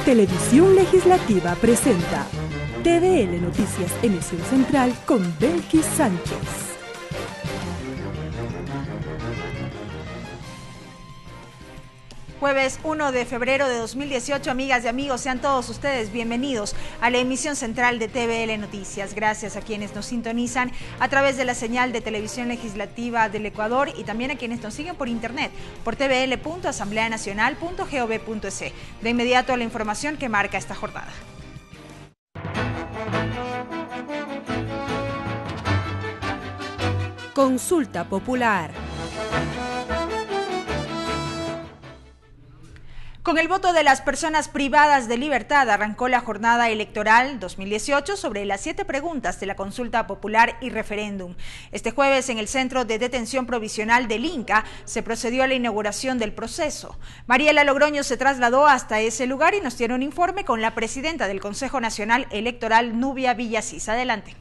Televisión Legislativa presenta TVL Noticias Emisión Central con Belkis Sánchez. Jueves 1 de febrero de 2018, amigas y amigos, sean todos ustedes bienvenidos a la emisión central de TVL Noticias. Gracias a quienes nos sintonizan a través de la señal de Televisión Legislativa del Ecuador y también a quienes nos siguen por internet por tvl.asambleanacional.gov.es. De inmediato a la información que marca esta jornada. Consulta popular. Con el voto de las personas privadas de libertad arrancó la jornada electoral 2018 sobre las 7 preguntas de la consulta popular y referéndum. Este jueves en el Centro de Detención Provisional del Inca se procedió a la inauguración del proceso. Mariela Logroño se trasladó hasta ese lugar y nos tiene un informe con la presidenta del Consejo Nacional Electoral, Nubia Villasís. Adelante.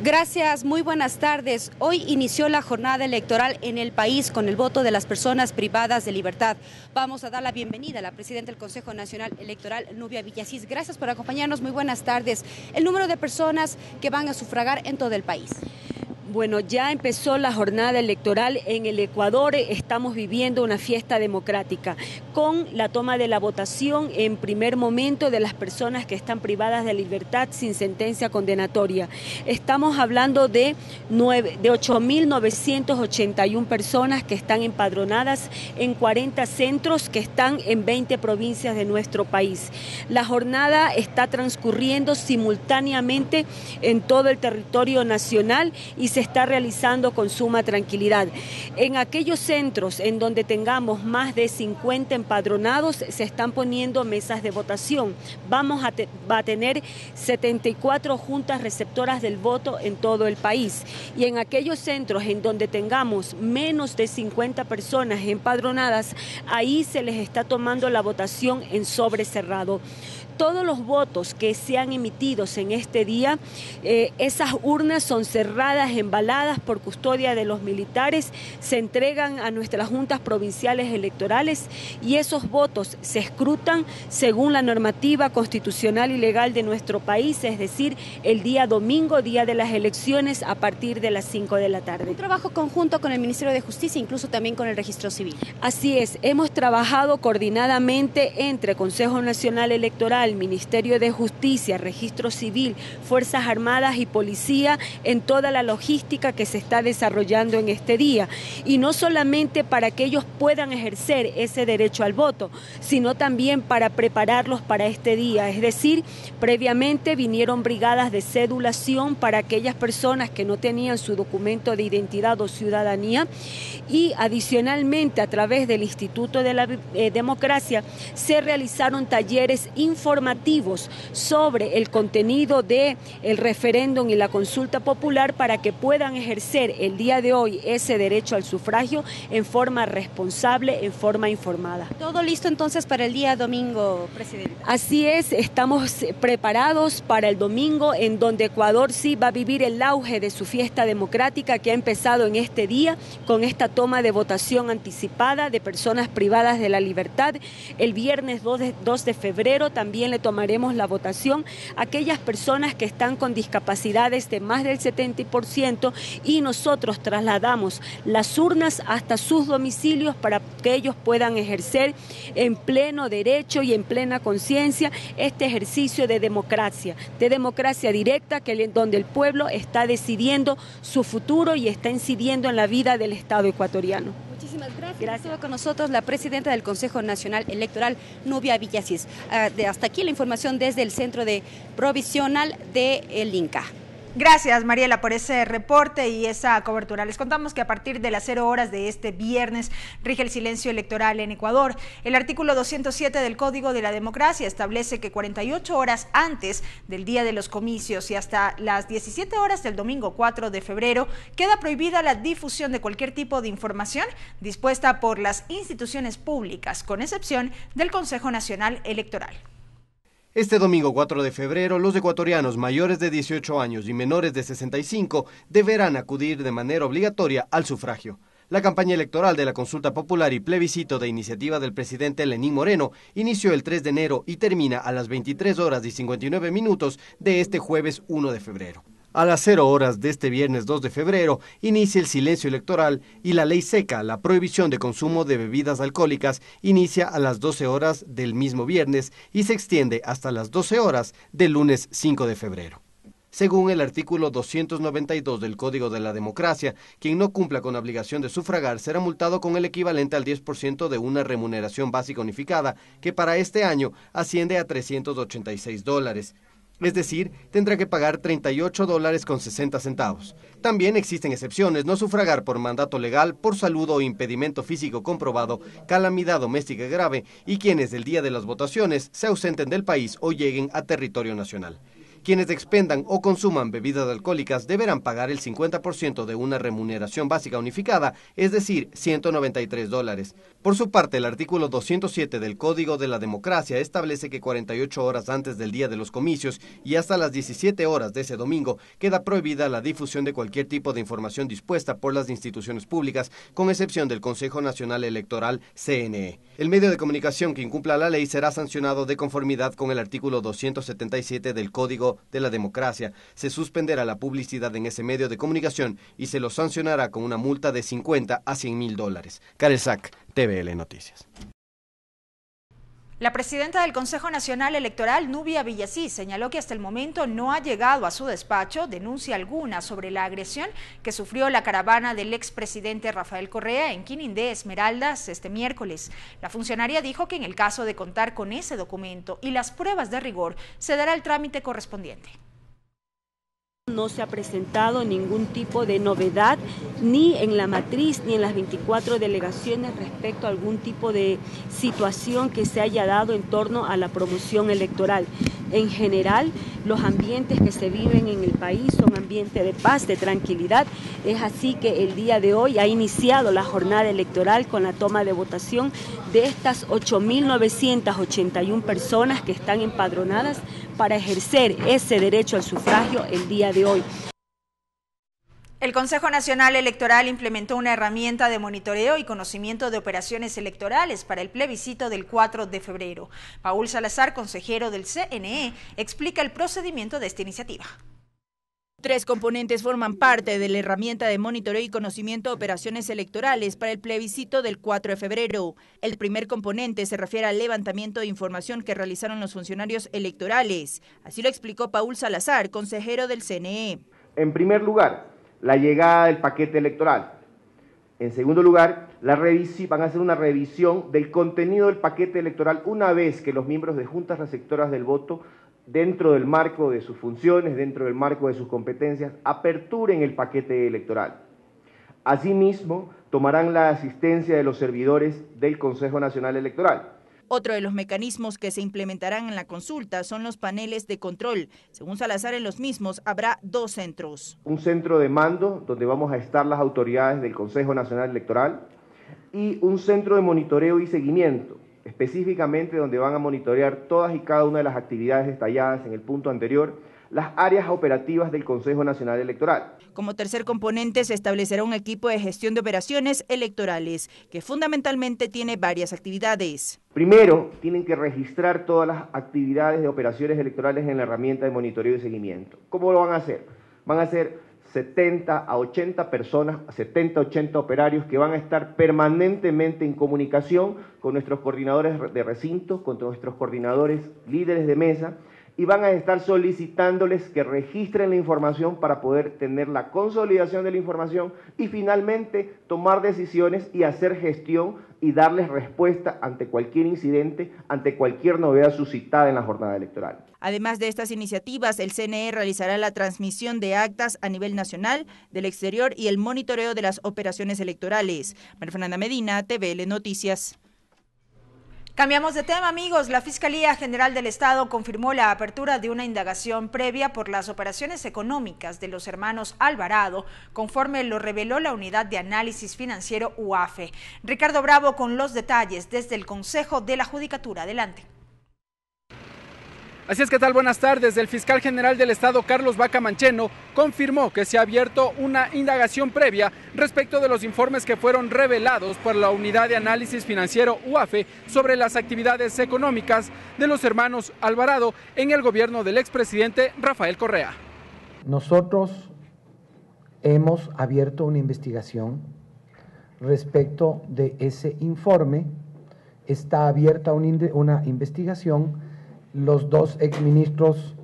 Gracias, muy buenas tardes. Hoy inició la jornada electoral en el país con el voto de las personas privadas de libertad. Vamos a dar la bienvenida a la presidenta del Consejo Nacional Electoral, Nubia Villasís. Gracias por acompañarnos, muy buenas tardes. El número de personas que van a sufragar en todo el país. Bueno, ya empezó la jornada electoral en el Ecuador, estamos viviendo una fiesta democrática con la toma de la votación en primer momento de las personas que están privadas de libertad sin sentencia condenatoria. Estamos hablando de 8.981 personas que están empadronadas en 40 centros que están en 20 provincias de nuestro país. La jornada está transcurriendo simultáneamente en todo el territorio nacional y se está realizando con suma tranquilidad. En aquellos centros en donde tengamos más de 50 empadronados se están poniendo mesas de votación. Vamos a tener 74 juntas receptoras del voto en todo el país. Y en aquellos centros en donde tengamos menos de 50 personas empadronadas, ahí se les está tomando la votación en sobre cerrado. Todos los votos que sean emitidos en este día, esas urnas son cerradas, embaladas por custodia de los militares, se entregan a nuestras juntas provinciales electorales y esos votos se escrutan según la normativa constitucional y legal de nuestro país, es decir, el día domingo, día de las elecciones, a partir de las 5 de la tarde. Un trabajo conjunto con el Ministerio de Justicia, incluso también con el Registro Civil. Así es, hemos trabajado coordinadamente entre Consejo Nacional Electoral, Ministerio de Justicia, Registro Civil, Fuerzas Armadas y Policía en toda la logística que se está desarrollando en este día. Y no solamente para que ellos puedan ejercer ese derecho al voto, sino también para prepararlos para este día. Es decir, previamente vinieron brigadas de cedulación para aquellas personas que no tenían su documento de identidad o ciudadanía y adicionalmente a través del Instituto de la Democracia se realizaron talleres informativos sobre el contenido del referéndum y la consulta popular para que puedan ejercer el día de hoy ese derecho al sufragio en forma responsable, en forma informada. ¿Todo listo entonces para el día domingo, presidenta? Así es, estamos preparados para el domingo en donde Ecuador sí va a vivir el auge de su fiesta democrática que ha empezado en este día con esta toma de votación anticipada de personas privadas de la libertad. El viernes 2 de febrero también le tomaremos la votación a aquellas personas que están con discapacidades de más del 70% y nosotros trasladamos las urnas hasta sus domicilios para que ellos puedan ejercer en pleno derecho y en plena conciencia este ejercicio de democracia directa donde el pueblo está decidiendo su futuro y está incidiendo en la vida del Estado ecuatoriano. Muchísimas gracias. Estuvo con nosotros la presidenta del Consejo Nacional Electoral, Nubia Villasís. Hasta aquí la información desde el Centro de Provisional del Inca. Gracias, Mariela, por ese reporte y esa cobertura. Les contamos que a partir de las 0 horas de este viernes rige el silencio electoral en Ecuador. El artículo 207 del Código de la Democracia establece que 48 horas antes del día de los comicios y hasta las 17 horas del domingo 4 de febrero queda prohibida la difusión de cualquier tipo de información dispuesta por las instituciones públicas, con excepción del Consejo Nacional Electoral. Este domingo 4 de febrero, los ecuatorianos mayores de 18 años y menores de 65 deberán acudir de manera obligatoria al sufragio. La campaña electoral de la consulta popular y plebiscito de iniciativa del presidente Lenín Moreno inició el 3 de enero y termina a las 23 horas y 59 minutos de este jueves 1 de febrero. A las 0 horas de este viernes 2 de febrero inicia el silencio electoral y la ley seca, la prohibición de consumo de bebidas alcohólicas, inicia a las 12 horas del mismo viernes y se extiende hasta las 12 horas del lunes 5 de febrero. Según el artículo 292 del Código de la Democracia, quien no cumpla con la obligación de sufragar será multado con el equivalente al 10% de una remuneración básica unificada, que para este año asciende a $386. Es decir, tendrá que pagar $38.60. También existen excepciones: no sufragar por mandato legal, por salud o impedimento físico comprobado, calamidad doméstica grave y quienes el día de las votaciones se ausenten del país o lleguen a territorio nacional. Quienes expendan o consuman bebidas alcohólicas deberán pagar el 50% de una remuneración básica unificada, es decir, $193. Por su parte, el artículo 207 del Código de la Democracia establece que 48 horas antes del día de los comicios y hasta las 17 horas de ese domingo queda prohibida la difusión de cualquier tipo de información dispuesta por las instituciones públicas, con excepción del Consejo Nacional Electoral, CNE. El medio de comunicación que incumpla la ley será sancionado de conformidad con el artículo 277 del Código de la Democracia. Se suspenderá la publicidad en ese medio de comunicación y se lo sancionará con una multa de $50 a $100,000. Karel Sack, TVL Noticias. La presidenta del Consejo Nacional Electoral, Nubia Villasís, señaló que hasta el momento no ha llegado a su despacho denuncia alguna sobre la agresión que sufrió la caravana del expresidente Rafael Correa en Quinindé, Esmeraldas, este miércoles. La funcionaria dijo que en el caso de contar con ese documento y las pruebas de rigor, se dará el trámite correspondiente. No se ha presentado ningún tipo de novedad ni en la matriz ni en las 24 delegaciones respecto a algún tipo de situación que se haya dado en torno a la promoción electoral. En general, los ambientes que se viven en el país son ambientes de paz, de tranquilidad. Es así que el día de hoy ha iniciado la jornada electoral con la toma de votación de estas 8.981 personas que están empadronadas para ejercer ese derecho al sufragio el día de hoy. El Consejo Nacional Electoral implementó una herramienta de monitoreo y conocimiento de operaciones electorales para el plebiscito del 4 de febrero. Paul Salazar, consejero del CNE, explica el procedimiento de esta iniciativa. 3 componentes forman parte de la herramienta de monitoreo y conocimiento de operaciones electorales para el plebiscito del 4 de febrero. El primer componente se refiere al levantamiento de información que realizaron los funcionarios electorales. Así lo explicó Paul Salazar, consejero del CNE. En primer lugar, la llegada del paquete electoral. En segundo lugar, van a hacer una revisión del contenido del paquete electoral una vez que los miembros de juntas receptoras del voto, dentro del marco de sus funciones, dentro del marco de sus competencias, aperturen el paquete electoral. Asimismo, tomarán la asistencia de los servidores del Consejo Nacional Electoral. Otro de los mecanismos que se implementarán en la consulta son los paneles de control. Según Salazar, en los mismos habrá 2 centros. Un centro de mando donde vamos a estar las autoridades del Consejo Nacional Electoral y un centro de monitoreo y seguimiento, específicamente donde van a monitorear todas y cada una de las actividades detalladas en el punto anterior, las áreas operativas del Consejo Nacional Electoral. Como tercer componente se establecerá un equipo de gestión de operaciones electorales, que fundamentalmente tiene varias actividades. Primero, tienen que registrar todas las actividades de operaciones electorales en la herramienta de monitoreo y seguimiento. ¿Cómo lo van a hacer? Van a ser 70 a 80 personas, 70 a 80 operarios que van a estar permanentemente en comunicación con nuestros coordinadores de recinto, con nuestros coordinadores líderes de mesa, y van a estar solicitándoles que registren la información para poder tener la consolidación de la información y finalmente tomar decisiones y hacer gestión y darles respuesta ante cualquier incidente, ante cualquier novedad suscitada en la jornada electoral. Además de estas iniciativas, el CNE realizará la transmisión de actas a nivel nacional, del exterior y el monitoreo de las operaciones electorales. María Fernanda Medina, TVL Noticias. Cambiamos de tema, amigos. La Fiscalía General del Estado confirmó la apertura de una indagación previa por las operaciones económicas de los hermanos Alvarado, conforme lo reveló la Unidad de Análisis Financiero UAFE. Ricardo Bravo con los detalles desde el Consejo de la Judicatura. Adelante. Así es que tal, buenas tardes. El fiscal general del Estado, Carlos Vaca Mancheno, confirmó que se ha abierto una indagación previa respecto de los informes que fueron revelados por la Unidad de Análisis Financiero UAFE sobre las actividades económicas de los hermanos Alvarado en el gobierno del expresidente Rafael Correa. Nosotros hemos abierto una investigación respecto de ese informe. Está abierta una investigación. Los dos exministros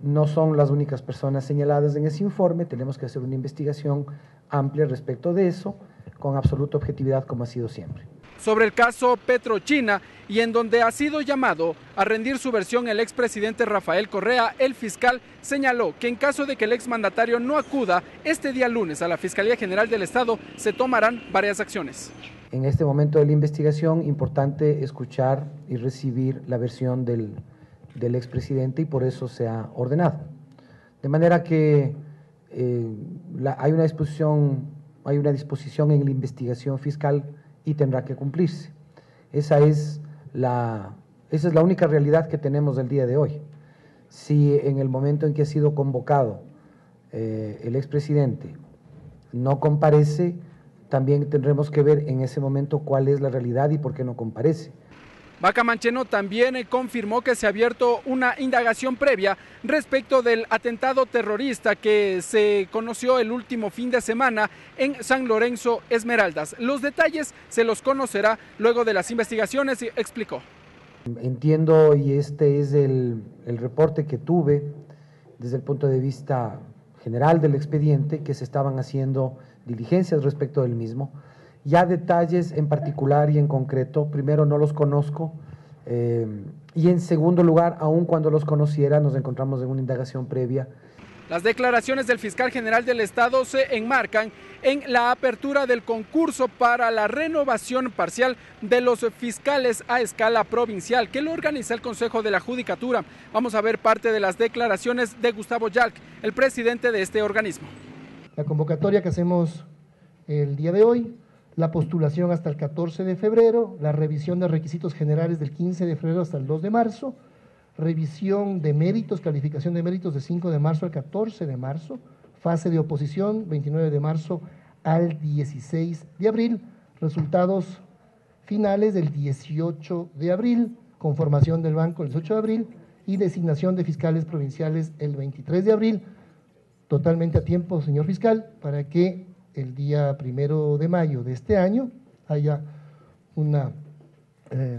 no son las únicas personas señaladas en ese informe. Tenemos que hacer una investigación amplia respecto de eso, con absoluta objetividad, como ha sido siempre. Sobre el caso PetroChina, y en donde ha sido llamado a rendir su versión el expresidente Rafael Correa, el fiscal señaló que en caso de que el exmandatario no acuda este día lunes a la Fiscalía General del Estado, se tomarán varias acciones. En este momento de la investigación, importante escuchar y recibir la versión del expresidente, y por eso se ha ordenado. De manera que hay una disposición en la investigación fiscal y tendrá que cumplirse. Esa es la única realidad que tenemos del día de hoy. Si en el momento en que ha sido convocado el expresidente no comparece, también tendremos que ver en ese momento cuál es la realidad y por qué no comparece. Vaca Mancheno también confirmó que se ha abierto una indagación previa respecto del atentado terrorista que se conoció el último fin de semana en San Lorenzo, Esmeraldas. Los detalles se los conocerá luego de las investigaciones, explicó. Entiendo, y este es el reporte que tuve desde el punto de vista general del expediente, que se estaban haciendo diligencias respecto del mismo. Ya detalles en particular y en concreto, primero no los conozco, y en segundo lugar, aun cuando los conociera, nos encontramos en una indagación previa. Las declaraciones del fiscal general del Estado se enmarcan en la apertura del concurso para la renovación parcial de los fiscales a escala provincial que lo organiza el Consejo de la Judicatura. Vamos a ver parte de las declaraciones de Gustavo Yalc, el presidente de este organismo. La convocatoria que hacemos el día de hoy, la postulación hasta el 14 de febrero, la revisión de requisitos generales del 15 de febrero hasta el 2 de marzo, revisión de méritos, calificación de méritos de 5 de marzo al 14 de marzo, fase de oposición 29 de marzo al 16 de abril, resultados finales del 18 de abril, conformación del banco el 18 de abril y designación de fiscales provinciales el 23 de abril, totalmente a tiempo, señor fiscal, para que el día 1 de mayo de este año haya una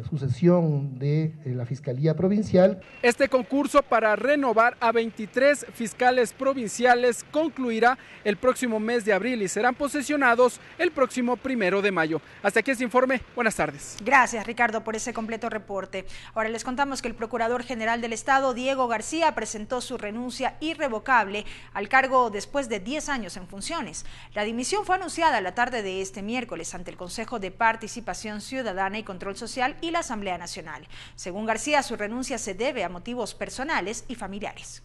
sucesión de la Fiscalía Provincial. Este concurso para renovar a 23 fiscales provinciales concluirá el próximo mes de abril y serán posesionados el próximo 1 de mayo. Hasta aquí este informe. Buenas tardes. Gracias, Ricardo, por ese completo reporte. Ahora les contamos que el Procurador General del Estado, Diego García, presentó su renuncia irrevocable al cargo después de 10 años en funciones. La dimisión fue anunciada la tarde de este miércoles ante el Consejo de Participación Ciudadana y Control Social y la Asamblea Nacional. Según García, su renuncia se debe a motivos personales y familiares.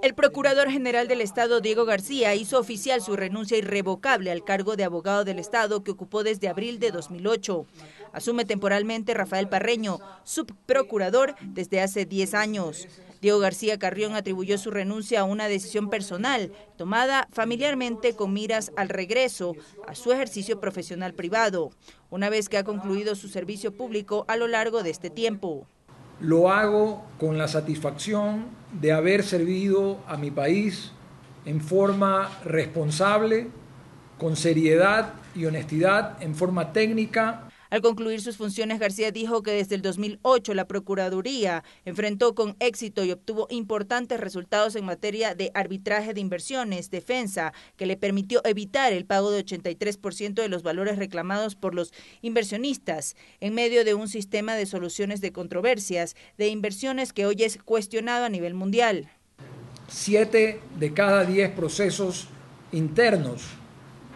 El Procurador General del Estado, Diego García, hizo oficial su renuncia irrevocable al cargo de abogado del Estado que ocupó desde abril de 2008. Asume temporalmente Rafael Parreño, subprocurador desde hace 10 años. Diego García Carrión atribuyó su renuncia a una decisión personal, tomada familiarmente con miras al regreso a su ejercicio profesional privado, una vez que ha concluido su servicio público a lo largo de este tiempo. Lo hago con la satisfacción de haber servido a mi país en forma responsable, con seriedad y honestidad, en forma técnica. Al concluir sus funciones, García dijo que desde el 2008 la Procuraduría enfrentó con éxito y obtuvo importantes resultados en materia de arbitraje de inversiones, defensa, que le permitió evitar el pago de 83% de los valores reclamados por los inversionistas, en medio de un sistema de soluciones de controversias de inversiones que hoy es cuestionado a nivel mundial. 7 de cada 10 procesos internos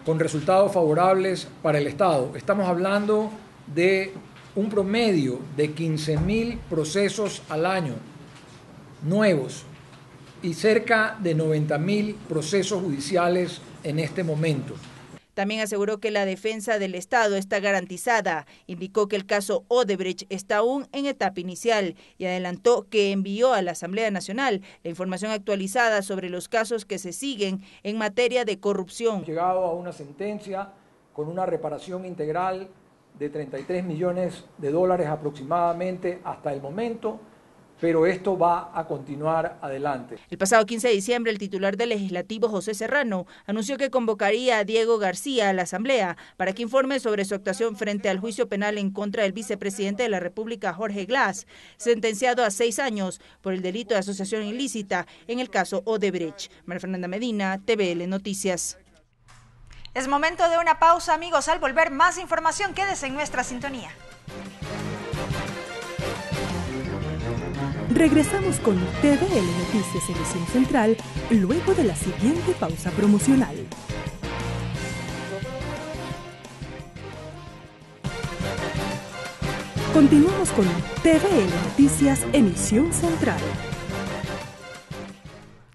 con resultados favorables para el Estado. Estamos hablando de un promedio de 15.000 procesos al año nuevos y cerca de 90.000 procesos judiciales en este momento. También aseguró que la defensa del Estado está garantizada. Indicó que el caso Odebrecht está aún en etapa inicial y adelantó que envió a la Asamblea Nacional la información actualizada sobre los casos que se siguen en materia de corrupción. Hemos llegado a una sentencia con una reparación integral de 33 millones de dólares aproximadamente hasta el momento, pero esto va a continuar adelante. El pasado 15 de diciembre, el titular del Legislativo, José Serrano, anunció que convocaría a Diego García a la Asamblea para que informe sobre su actuación frente al juicio penal en contra del vicepresidente de la República, Jorge Glass, sentenciado a 6 años por el delito de asociación ilícita en el caso Odebrecht. María Fernanda Medina, TVL Noticias. Es momento de una pausa, amigos. Al volver, más información. Quédese en nuestra sintonía. Regresamos con TVL Noticias Emisión Central luego de la siguiente pausa promocional. Continuamos con TVL Noticias Emisión Central.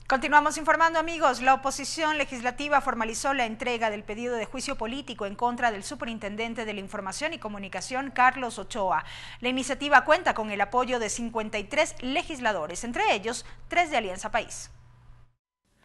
Continuamos informando, amigos. La oposición legislativa formalizó la entrega del pedido de juicio político en contra del superintendente de la Información y Comunicación, Carlos Ochoa. La iniciativa cuenta con el apoyo de 53 legisladores, entre ellos 3 de Alianza País.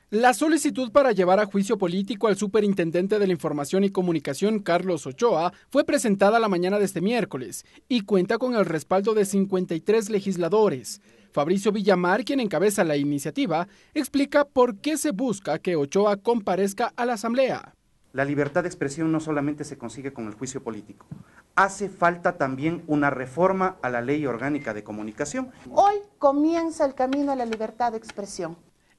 La solicitud para llevar a juicio político al superintendente de la Información y Comunicación, Carlos Ochoa, fue presentada la mañana de este miércoles y cuenta con el respaldo de 53 legisladores. Fabricio Villamar, quien encabeza la iniciativa, explica por qué se busca que Ochoa comparezca a la Asamblea. La libertad de expresión no solamente se consigue con el juicio político. Hace falta también una reforma a la Ley Orgánica de Comunicación. Hoy comienza el camino a la libertad de expresión.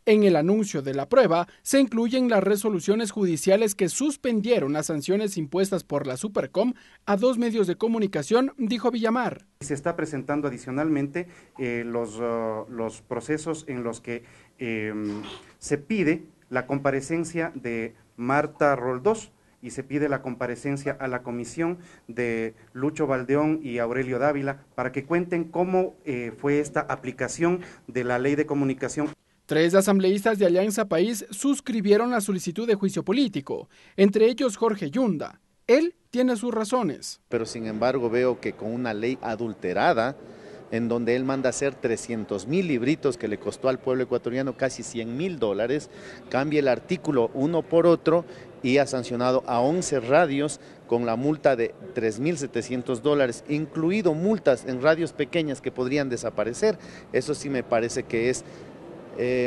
En el anuncio de la prueba se incluyen las resoluciones judiciales que suspendieron las sanciones impuestas por la Supercom a 2 medios de comunicación, dijo Villamar. Se está presentando adicionalmente los procesos en los que se pide la comparecencia de Marta Roldós y se pide la comparecencia a la comisión de Lucho Valdeón y Aurelio Dávila para que cuenten cómo fue esta aplicación de la Ley de Comunicación. 3 asambleístas de Alianza País suscribieron la solicitud de juicio político, entre ellos Jorge Yunda. Él tiene sus razones. Pero sin embargo veo que con una ley adulterada, en donde él manda hacer 300,000 libritos que le costó al pueblo ecuatoriano casi $100,000, cambia el artículo uno por otro y ha sancionado a 11 radios con la multa de $3,700, incluido multas en radios pequeñas que podrían desaparecer. Eso sí me parece que es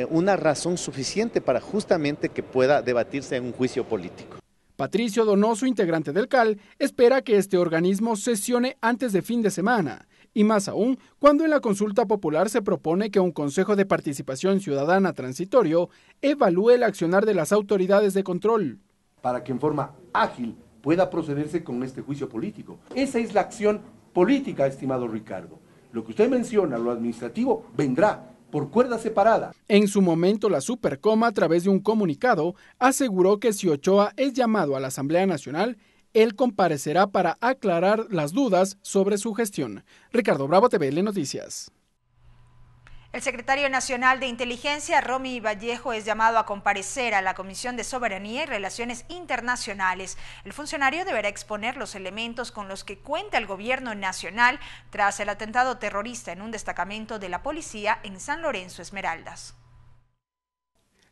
una razón suficiente para justamente que pueda debatirse en un juicio político. Patricio Donoso, integrante del CAL, espera que este organismo sesione antes de fin de semana, y más aún cuando en la consulta popular se propone que un Consejo de Participación Ciudadana transitorio evalúe el accionar de las autoridades de control. Para que en forma ágil pueda procederse con este juicio político. Esa es la acción política, estimado Ricardo. Lo que usted menciona, lo administrativo, vendrá por cuerda separada. En su momento, la Supercom, a través de un comunicado, aseguró que si Ochoa es llamado a la Asamblea Nacional, él comparecerá para aclarar las dudas sobre su gestión. Ricardo Bravo, TVL Noticias. El secretario nacional de Inteligencia, Romy Vallejo, es llamado a comparecer a la Comisión de Soberanía y Relaciones Internacionales. El funcionario deberá exponer los elementos con los que cuenta el gobierno nacional tras el atentado terrorista en un destacamento de la policía en San Lorenzo, Esmeraldas.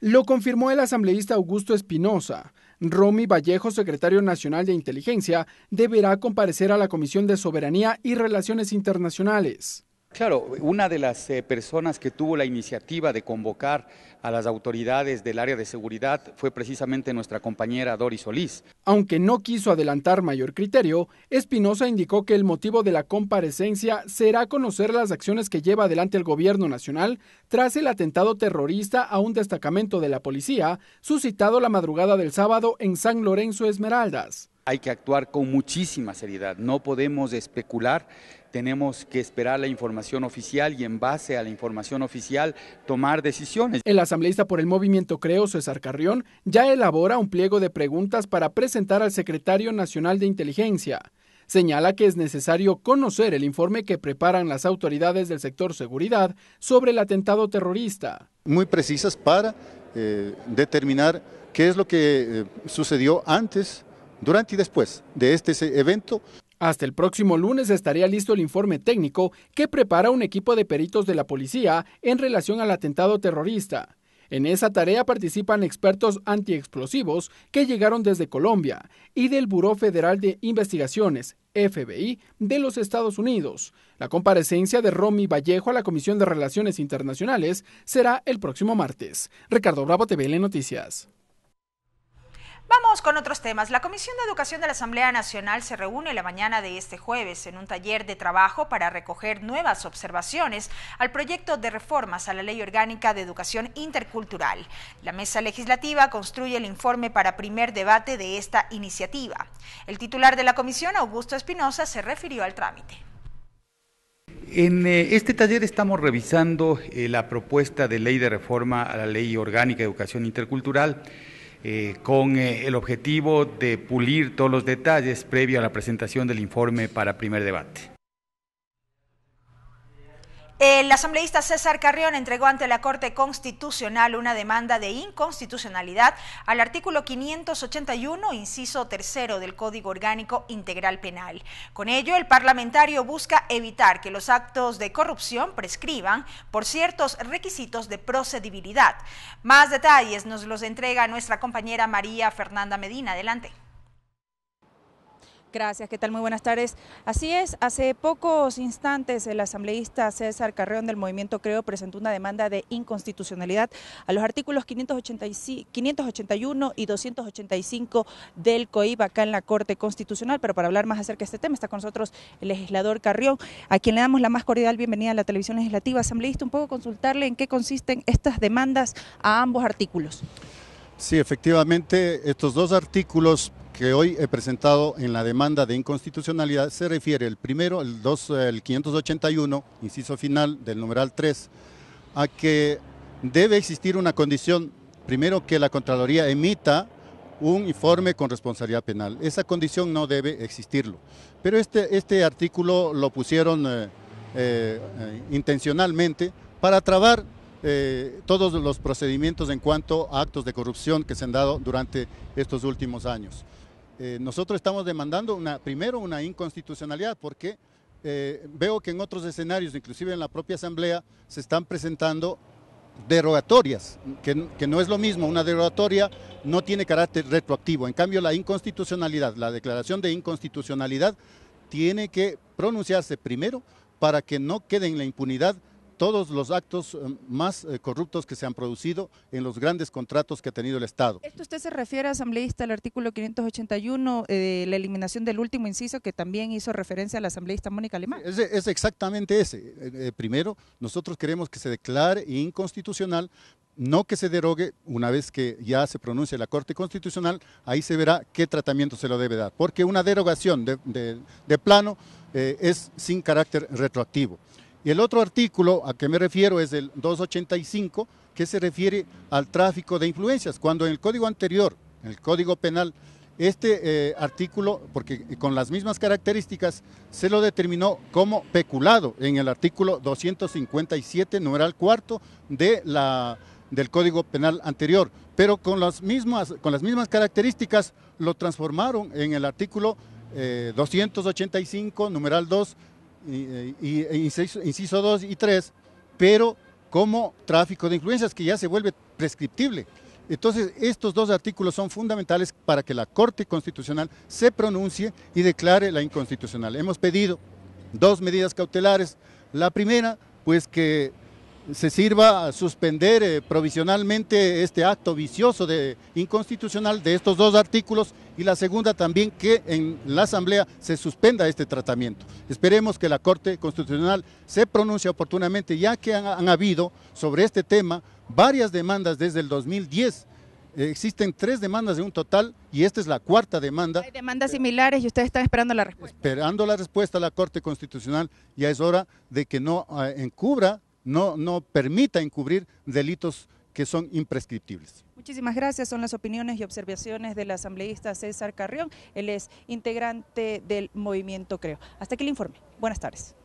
Lo confirmó el asambleísta Augusto Espinosa. Romy Vallejo, secretario nacional de Inteligencia, deberá comparecer a la Comisión de Soberanía y Relaciones Internacionales. Claro, una de las personas que tuvo la iniciativa de convocar a las autoridades del área de seguridad fue precisamente nuestra compañera Doris Solís. Aunque no quiso adelantar mayor criterio, Espinosa indicó que el motivo de la comparecencia será conocer las acciones que lleva adelante el gobierno nacional tras el atentado terrorista a un destacamento de la policía suscitado la madrugada del sábado en San Lorenzo, Esmeraldas. Hay que actuar con muchísima seriedad, no podemos especular, tenemos que esperar la información oficial y en base a la información oficial tomar decisiones. El asambleísta por el Movimiento Creo, César Carrión, ya elabora un pliego de preguntas para presentar al secretario nacional de Inteligencia. Señala que es necesario conocer el informe que preparan las autoridades del sector seguridad sobre el atentado terrorista. Muy precisas para determinar qué es lo que sucedió antes durante y después de este evento. Hasta el próximo lunes estaría listo el informe técnico que prepara un equipo de peritos de la policía en relación al atentado terrorista. En esa tarea participan expertos antiexplosivos que llegaron desde Colombia y del Buró Federal de Investigaciones, FBI, de los Estados Unidos. La comparecencia de Romy Vallejo a la Comisión de Relaciones Internacionales será el próximo martes. Ricardo Bravo, TVN Noticias. Vamos con otros temas. La Comisión de Educación de la Asamblea Nacional se reúne la mañana de este jueves en un taller de trabajo para recoger nuevas observaciones al proyecto de reformas a la Ley Orgánica de Educación Intercultural. La mesa legislativa construye el informe para primer debate de esta iniciativa. El titular de la comisión, Augusto Espinosa, se refirió al trámite. En este taller estamos revisando la propuesta de ley de reforma a la Ley Orgánica de Educación Intercultural, con el objetivo de pulir todos los detalles previo a la presentación del informe para primer debate. El asambleísta César Carrión entregó ante la Corte Constitucional una demanda de inconstitucionalidad al artículo 581, inciso 3 del Código Orgánico Integral Penal. Con ello, el parlamentario busca evitar que los actos de corrupción prescriban por ciertos requisitos de procedibilidad. Más detalles nos los entrega nuestra compañera María Fernanda Medina. Adelante. Gracias, ¿qué tal? Muy buenas tardes. Así es, hace pocos instantes el asambleísta César Carrión del Movimiento Creo presentó una demanda de inconstitucionalidad a los artículos 581 y 285 del COIP acá en la Corte Constitucional, pero para hablar más acerca de este tema está con nosotros el legislador Carrión, a quien le damos la más cordial bienvenida a la televisión legislativa. Asambleísta, un poco consultarle en qué consisten estas demandas a ambos artículos. Sí, efectivamente, estos dos artículos que hoy he presentado en la demanda de inconstitucionalidad se refiere, el primero, el 581, inciso final del numeral 3, a que debe existir una condición, primero que la Contraloría emita un informe con responsabilidad penal. Esa condición no debe existirlo. Pero este artículo lo pusieron intencionalmente para trabar todos los procedimientos en cuanto a actos de corrupción que se han dado durante estos últimos años. Nosotros estamos demandando primero una inconstitucionalidad porque veo que en otros escenarios, inclusive en la propia Asamblea, se están presentando derogatorias, que no es lo mismo. Una derogatoria no tiene carácter retroactivo, en cambio la inconstitucionalidad, la declaración de inconstitucionalidad tiene que pronunciarse primero para que no quede en la impunidad todos los actos más corruptos que se han producido en los grandes contratos que ha tenido el Estado. ¿Esto usted se refiere, asambleísta, al artículo 581, la eliminación del último inciso que también hizo referencia a la asambleísta Mónica Alemán? Es exactamente ese. Primero, nosotros queremos que se declare inconstitucional, no que se derogue. Una vez que ya se pronuncie la Corte Constitucional, ahí se verá qué tratamiento se lo debe dar, porque una derogación de plano es sin carácter retroactivo. Y el otro artículo a que me refiero es el 285, que se refiere al tráfico de influencias, cuando en el código anterior, en el Código Penal, este artículo, porque con las mismas características, se lo determinó como peculado en el artículo 257, numeral 4 del Código Penal anterior, pero con las mismas características lo transformaron en el artículo 285, numeral 2, inciso 2 y 3, pero como tráfico de influencias, que ya se vuelve prescriptible. Entonces, estos dos artículos son fundamentales para que la Corte Constitucional se pronuncie y declare la inconstitucional. Hemos pedido dos medidas cautelares. La primera, pues que se sirva a suspender provisionalmente este acto vicioso de inconstitucional de estos dos artículos, y la segunda también que en la Asamblea se suspenda este tratamiento. Esperemos que la Corte Constitucional se pronuncie oportunamente, ya que han habido sobre este tema varias demandas desde el 2010. Existen 3 demandas de un total y esta es la 4ª demanda. Hay demandas similares y ustedes están esperando la respuesta. Esperando la respuesta de la Corte Constitucional, ya es hora de que no encubra, no permita encubrir delitos que son imprescriptibles. Muchísimas gracias, son las opiniones y observaciones del asambleísta César Carrión, él es integrante del Movimiento Creo. Hasta aquí el informe, buenas tardes.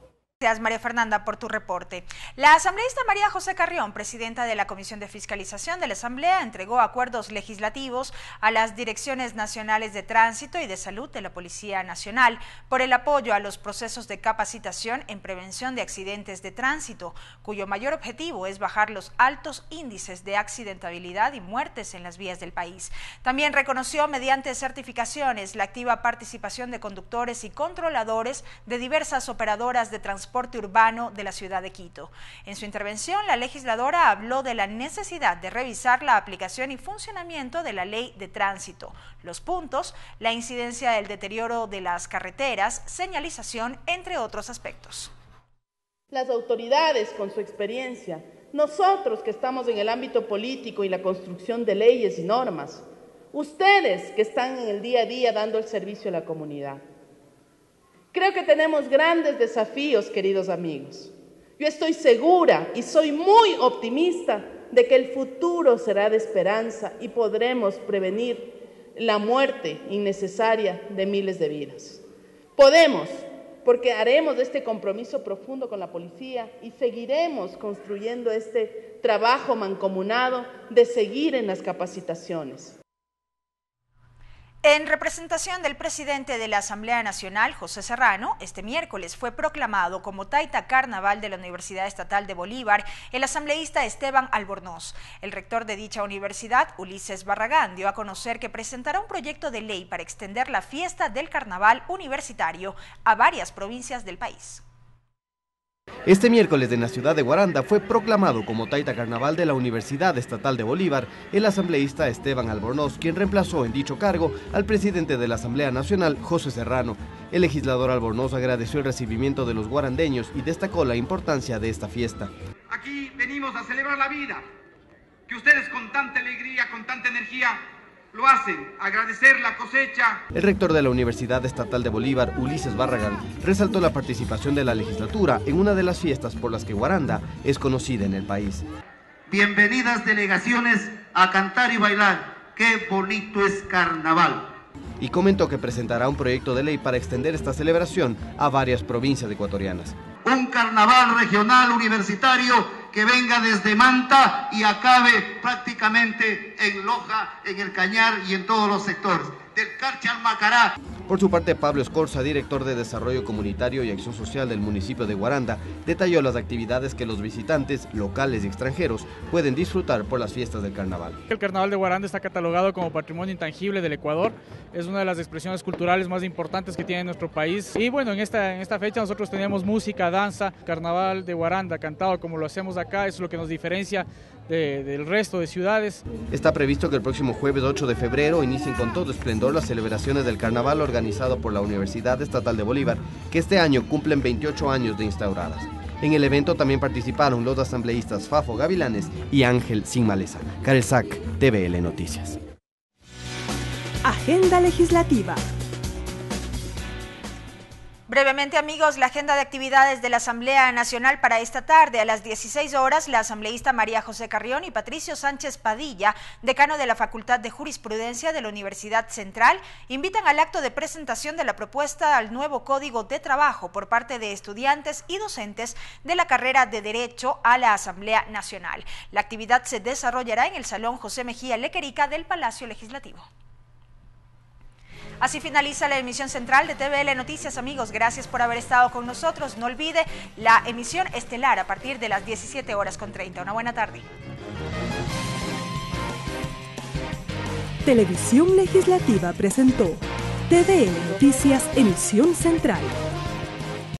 Gracias, María Fernanda, por tu reporte. La asambleísta María José Carrión, presidenta de la Comisión de Fiscalización de la Asamblea, entregó acuerdos legislativos a las direcciones nacionales de tránsito y de salud de la Policía Nacional por el apoyo a los procesos de capacitación en prevención de accidentes de tránsito, cuyo mayor objetivo es bajar los altos índices de accidentabilidad y muertes en las vías del país. También reconoció mediante certificaciones la activa participación de conductores y controladores de diversas operadoras de transporte urbano de la ciudad de Quito. En su intervención, la legisladora habló de la necesidad de revisar la aplicación y funcionamiento de la ley de tránsito, los puntos, la incidencia del deterioro de las carreteras, señalización, entre otros aspectos. Las autoridades con su experiencia, nosotros que estamos en el ámbito político y la construcción de leyes y normas, ustedes que están en el día a día dando el servicio a la comunidad. Creo que tenemos grandes desafíos, queridos amigos. Yo estoy segura y soy muy optimista de que el futuro será de esperanza y podremos prevenir la muerte innecesaria de miles de vidas. Podemos, porque haremos este compromiso profundo con la policía y seguiremos construyendo este trabajo mancomunado de seguir en las capacitaciones. En representación del presidente de la Asamblea Nacional, José Serrano, este miércoles fue proclamado como Taita Carnaval de la Universidad Estatal de Bolívar el asambleísta Esteban Albornoz. El rector de dicha universidad, Ulises Barragán, dio a conocer que presentará un proyecto de ley para extender la fiesta del carnaval universitario a varias provincias del país. Este miércoles en la ciudad de Guaranda fue proclamado como Taita Carnaval de la Universidad Estatal de Bolívar el asambleísta Esteban Albornoz, quien reemplazó en dicho cargo al presidente de la Asamblea Nacional, José Serrano. El legislador Albornoz agradeció el recibimiento de los guarandeños y destacó la importancia de esta fiesta. Aquí venimos a celebrar la vida, que ustedes con tanta alegría, con tanta energía, lo hacen, agradecer la cosecha. El rector de la Universidad Estatal de Bolívar, Ulises Barragán, resaltó la participación de la legislatura en una de las fiestas por las que Guaranda es conocida en el país. Bienvenidas delegaciones a cantar y bailar, qué bonito es carnaval. Y comentó que presentará un proyecto de ley para extender esta celebración a varias provincias ecuatorianas. Un carnaval regional universitario que venga desde Manta y acabe prácticamente en Loja, en el Cañar y en todos los sectores, del Carchi al Macará. Por su parte, Pablo Escorza, director de Desarrollo Comunitario y Acción Social del municipio de Guaranda, detalló las actividades que los visitantes, locales y extranjeros, pueden disfrutar por las fiestas del carnaval. El carnaval de Guaranda está catalogado como patrimonio intangible del Ecuador, es una de las expresiones culturales más importantes que tiene nuestro país. Y bueno, en esta fecha nosotros tenemos música, danza, carnaval de Guaranda cantado como lo hacemos acá, eso es lo que nos diferencia del resto de ciudades. Está previsto que el próximo jueves 8 de febrero inicien con todo esplendor las celebraciones del carnaval organizado por la Universidad Estatal de Bolívar, que este año cumplen 28 años de instauradas. En el evento también participaron los asambleístas Fafo Gavilanes y Ángel Sin Maleza. Karel Sack, TVL Noticias. Agenda legislativa. Brevemente, amigos, la agenda de actividades de la Asamblea Nacional para esta tarde. A las 16 horas, la asambleísta María José Carrión y Patricio Sánchez Padilla, decano de la Facultad de Jurisprudencia de la Universidad Central, invitan al acto de presentación de la propuesta al nuevo Código de Trabajo por parte de estudiantes y docentes de la carrera de Derecho a la Asamblea Nacional. La actividad se desarrollará en el Salón José Mejía Lequerica del Palacio Legislativo. Así finaliza la emisión central de TVL Noticias, amigos. Gracias por haber estado con nosotros. No olvide la emisión estelar a partir de las 17:30. Una buena tarde. Televisión Legislativa presentó TVL Noticias, emisión central.